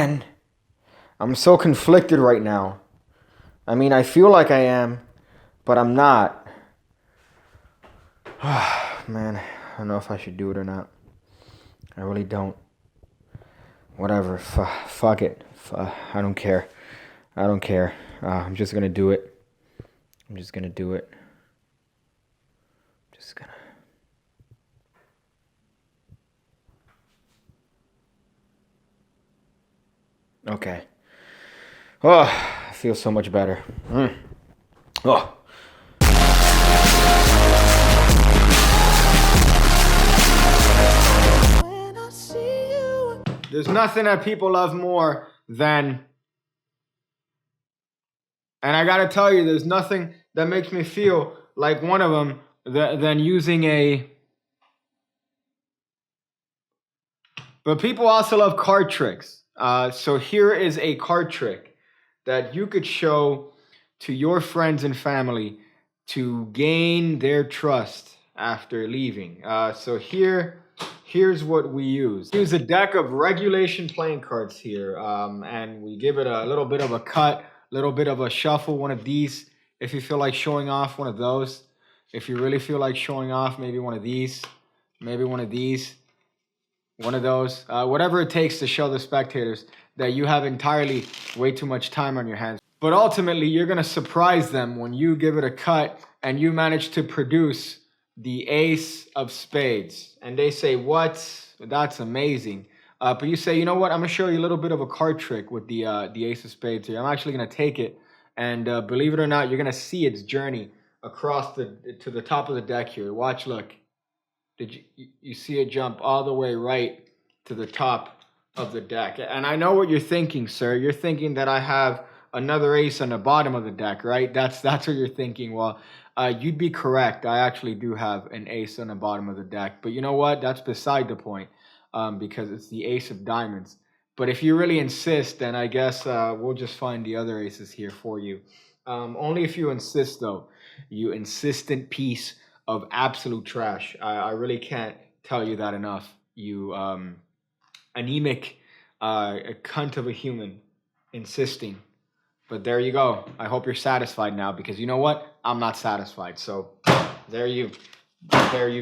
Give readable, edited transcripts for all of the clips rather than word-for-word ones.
man, I'm so conflicted right now. I mean, I feel like I am, but I'm not. Man, I don't know if I should do it or not. I really don't. Whatever, fuck it. I don't care. I don't care. I'm just gonna do it. I'm just gonna do it. Just gonna. Okay. Oh, I feel so much better. Oh. There's nothing that people love more than, and I gotta tell you, there's nothing that makes me feel like one of them than using a, but people also love card tricks. So here is a card trick that you could show to your friends and family to gain their trust after leaving. So here's what we use. We use a deck of regulation playing cards here, and we give it a little bit of a cut, a little bit of a shuffle, one of these. If you feel like showing off, one of those. If you really feel like showing off, maybe one of these, maybe one of these, one of those. Whatever it takes to show the spectators that you have entirely way too much time on your hands. But ultimately, you're going to surprise them when you give it a cut and you manage to produce the Ace of Spades. And they say, what? That's amazing. But you say, you know what? I'm going to show you a little bit of a card trick with the Ace of Spades here. I'm actually going to take it. And believe it or not, you're going to see its journey across to the top of the deck here. Watch, look. Did you see it jump all the way right to the top of the deck? And I know what you're thinking, sir. You're thinking that I have another ace on the bottom of the deck, right? That's what you're thinking. Well, you'd be correct. I actually do have an ace on the bottom of the deck. But you know what? That's beside the point, because it's the ace of diamonds. But if you really insist, then I guess we'll just find the other aces here for you. Only if you insist, though. You insistent piece of absolute trash. I really can't tell you that enough. You anemic a cunt of a human insisting. But there you go. I hope you're satisfied now, because you know what? I'm not satisfied. So there you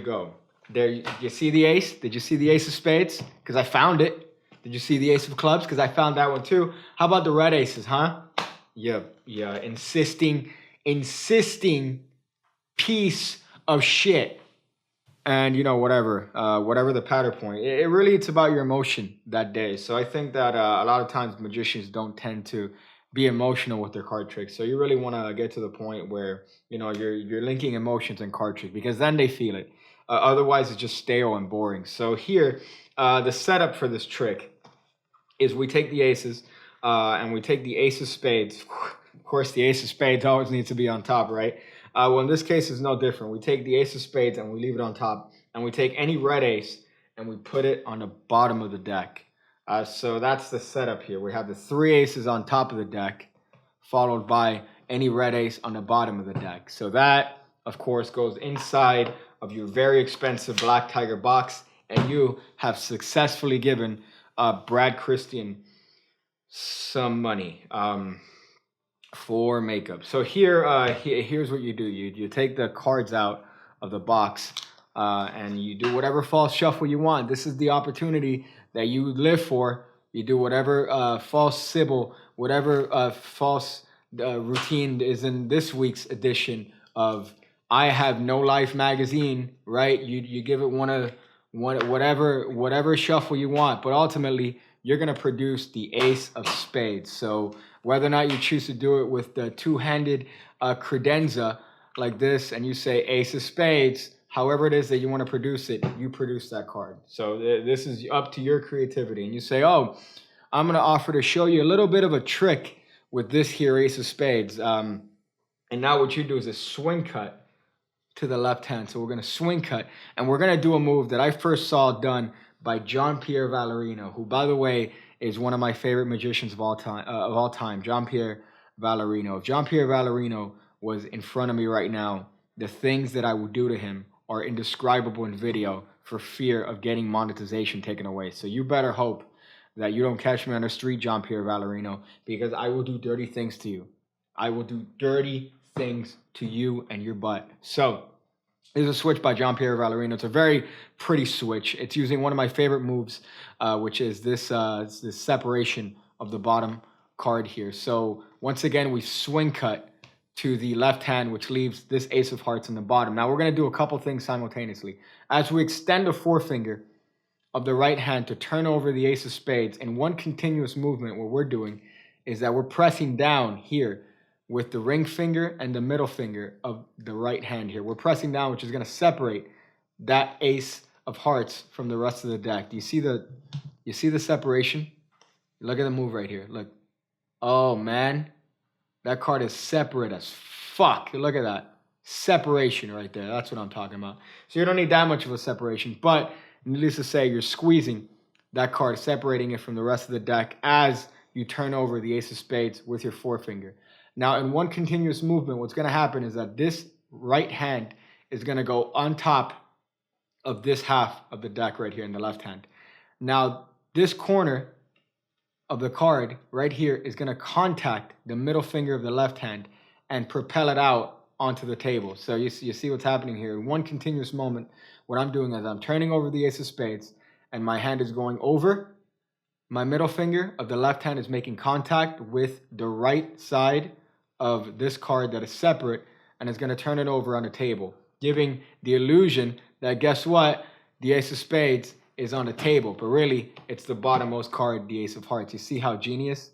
go. There you see the ace? Did you see the Ace of Spades? Because I found it. Did you see the Ace of Clubs? Because I found that one too. How about the red aces, huh? Yeah, insisting piece of shit. And you know, whatever the pattern point, it really, it's about your emotion that day. So I think that a lot of times magicians don't tend to be emotional with their card tricks. So you really want to get to the point where, you know, you're linking emotions and card tricks, because then they feel it. Otherwise, it's just stale and boring. So here, the setup for this trick is we take the aces and we take the Ace of Spades. Of course, the Ace of Spades always needs to be on top, right? Well, in this case, it's no different. We take the Ace of Spades and we leave it on top. And we take any red ace and we put it on the bottom of the deck. So that's the setup here. We have the three aces on top of the deck, followed by any red ace on the bottom of the deck. So that, of course, goes inside of your very expensive Black Tiger box. And you have successfully given Brad Christian some money for makeup. So here's what you do. You take the cards out of the box and you do whatever false shuffle you want. This is the opportunity that you live for. You do whatever false sybil, whatever false routine is in this week's edition of I Have No Life magazine, right? You give it whatever shuffle you want, but ultimately you're going to produce the Ace of Spades. So whether or not you choose to do it with the two-handed credenza like this, and you say Ace of Spades, however it is that you want to produce it, you produce that card. So this is up to your creativity. And you say, oh, I'm going to offer to show you a little bit of a trick with this here Ace of Spades. And now what you do is a swing cut to the left hand. So we're going to swing cut, and we're going to do a move that I first saw done by Jean-Pierre Vallarino, who, by the way, is one of my favorite magicians of all time, Jean-Pierre Vallarino. If Jean-Pierre Vallarino was in front of me right now, the things that I would do to him are indescribable in video for fear of getting monetization taken away. So you better hope that you don't catch me on the street, Jean-Pierre Vallarino, because I will do dirty things to you. I will do dirty things to you and your butt. So, this is a switch by Jean-Pierre Vallarino. It's a very pretty switch. It's using one of my favorite moves, which is this separation of the bottom card here. So once again, we swing cut to the left hand, which leaves this Ace of Hearts in the bottom. Now we're going to do a couple things simultaneously. As we extend the forefinger of the right hand to turn over the Ace of Spades, in one continuous movement, what we're doing is that we're pressing down here with the ring finger and the middle finger of the right hand here. We're pressing down, which is going to separate that Ace of Hearts from the rest of the deck. Do you see the separation? Look at the move right here. Look. Oh, man. That card is separate as fuck. Look at that. Separation right there. That's what I'm talking about. So you don't need that much of a separation. But needless to say, you're squeezing that card, separating it from the rest of the deck as you turn over the Ace of Spades with your forefinger. Now, in one continuous movement, what's going to happen is that this right hand is going to go on top of this half of the deck right here in the left hand. Now, this corner of the card right here is going to contact the middle finger of the left hand and propel it out onto the table. So you see what's happening here. In one continuous moment, what I'm doing is I'm turning over the Ace of Spades, and my hand is going over. My middle finger of the left hand is making contact with the right side of this card that is separate, and it's going to turn it over on the table, giving the illusion that, guess what, the Ace of Spades is on the table, but really it's the bottommost card, the Ace of Hearts. You see how genius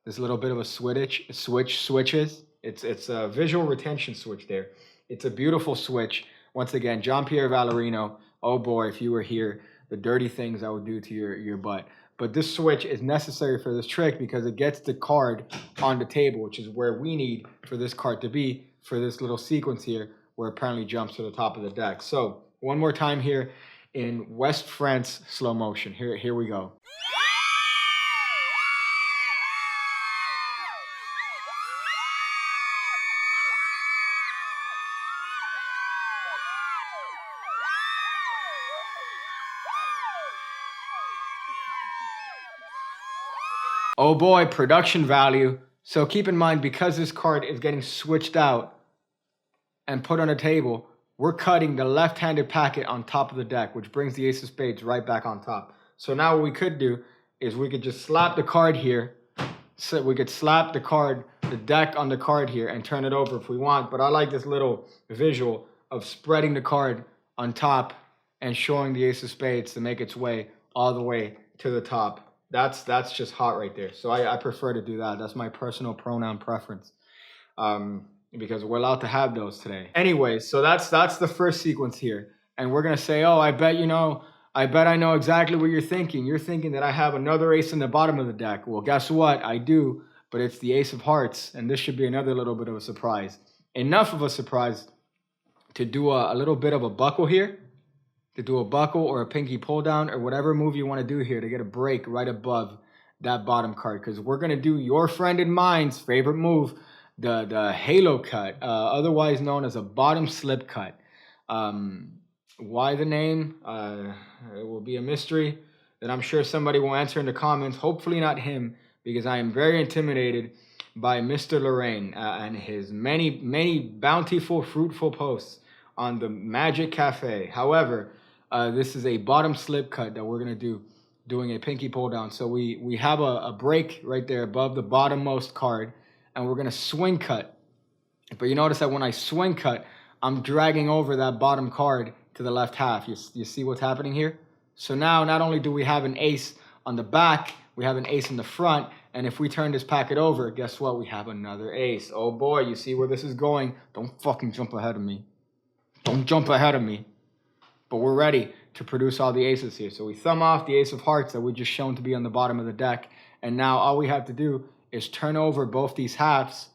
this little bit of a switch is? It's a visual retention switch there. It's a beautiful switch. Once again, Jean-Pierre Vallarino, oh boy, if you were here, the dirty things I would do to your butt. But this switch is necessary for this trick because it gets the card on the table, which is where we need for this card to be for this little sequence here where it apparently jumps to the top of the deck. So one more time here in West France slow motion. Here we go. Oh boy, production value. So keep in mind, because this card is getting switched out and put on a table, we're cutting the left-handed packet on top of the deck, which brings the Ace of Spades right back on top. So now what we could do is we could just slap the card here. So we could slap the deck on the card here and turn it over if we want. But I like this little visual of spreading the card on top and showing the Ace of Spades to make its way all the way to the top. That's just hot right there. So I prefer to do that. That's my personal pronoun preference. Because we're allowed to have those today. Anyways, so that's the first sequence here. And we're going to say, oh, I bet I know exactly what you're thinking. You're thinking that I have another ace in the bottom of the deck. Well, guess what? I do, but it's the Ace of Hearts. And this should be another little bit of a surprise. Enough of a surprise to do a little bit of a buckle here. To do a buckle or a pinky pull down or whatever move you want to do here to get a break right above that bottom card. Because we're going to do your friend and mine's favorite move, the halo cut, otherwise known as a bottom slip cut. Why the name? It will be a mystery that I'm sure somebody will answer in the comments. Hopefully not him, because I am very intimidated by Mr. Lorayne and his many bountiful, fruitful posts on the Magic Cafe. However, this is a bottom slip cut that we're going to doing a pinky pull down. So we have a break right there above the bottommost card, and we're going to swing cut. But you notice that when I swing cut, I'm dragging over that bottom card to the left half. You see what's happening here? So now not only do we have an ace on the back, we have an ace in the front, and if we turn this packet over, guess what? We have another ace. Oh boy, you see where this is going? Don't fucking jump ahead of me. Don't jump ahead of me. But we're ready to produce all the aces here. So we thumb off the Ace of Hearts that we just shown to be on the bottom of the deck. And now all we have to do is turn over both these halves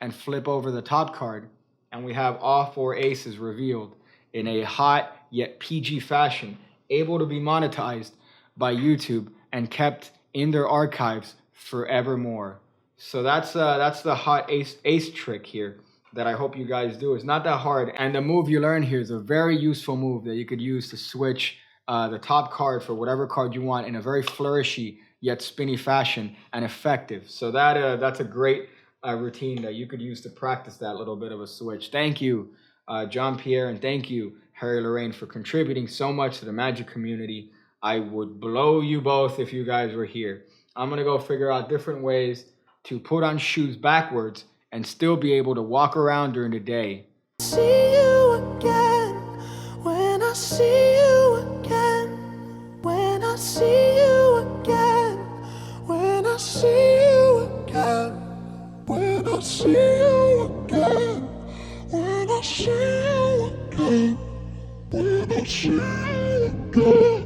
and flip over the top card. And we have all four aces revealed in a hot yet PG fashion, able to be monetized by YouTube and kept in their archives forevermore. So that's the hot ace trick here that I hope you guys do. It's not that hard. And the move you learn here is a very useful move that you could use to switch the top card for whatever card you want in a very flourishy yet spinny fashion and effective. So that's a great routine that you could use to practice that little bit of a switch. Thank you, John Pierre, and thank you, Harry Lorayne, for contributing so much to the Magic community. I would blow you both if you guys were here. I'm going to go figure out different ways to put on shoes backwards and still be able to walk around during the day. See you again, when I see you again, when I see you again, when I see you again, when I see you again, when I see you again, when I see you again.